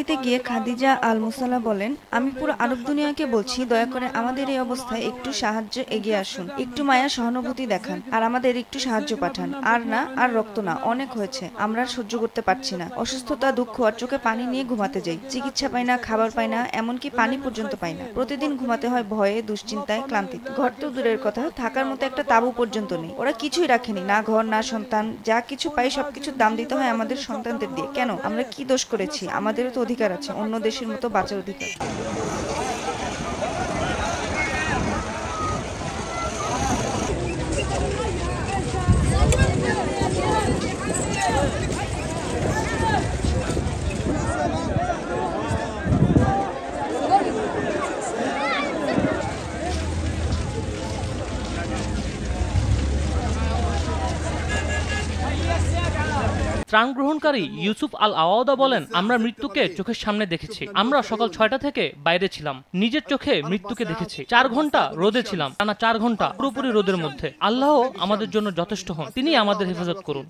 দিতে গিয়ে খাদিজা আল মুসাল্লাহ বলেন, আমি পুরো আরব দুনিয়াকে বলছি, দয়া করে আমাদের এই অবস্থায় একটু সাহায্য এগিয়ে আসুন, একটু মায়া সহানুভূতি দেখান, আর আমাদের একটু সাহায্য পাঠান। আর না, আর রক্ত না, অনেক হয়েছে, আমরা আর সহ্য করতে পারছি না। অসুস্থতা, দুঃখ আর চোখে পানি নিয়ে ঘুমাতে যাই, চিকিৎসা পাই না, খাবার পাই না, এমনকি পানি পর্যন্ত পাই না। প্রতিদিন ঘুমাতে হয় ভয়ে, দুশ্চিন্তায়, ক্লান্তিতে। ঘর তো দূরের কথা, থাকার মতো একটা তাঁবু পর্যন্ত নেই। ওরা কিছুই রাখেনি, না ঘর না সন্তান। যা কিছু পাই সবকিছুর দাম দিতে হয় আমাদের সন্তানদের দিয়ে। কেন? আমরা কি দোষ করেছি? আমাদেরও তো অধিকার আছে, অন্য দেশের মতো বাঁচার অধিকার। ত্রাণ গ্রহণকারী ইউসুফ আল আওয়াদা বলেন, আমরা মৃত্যুকে চোখের সামনে দেখেছি। আমরা সকাল 6টা থেকে বাইরে ছিলাম, নিজের চোখে মৃত্যুকে দেখেছি। 4 ঘন্টা রোদে ছিলাম, টানা 4 ঘন্টা পুরোপুরি রোদের মধ্যে। আল্লাহ আমাদের জন্য যথেষ্ট হন, তিনি আমাদের হেফাজত করুন।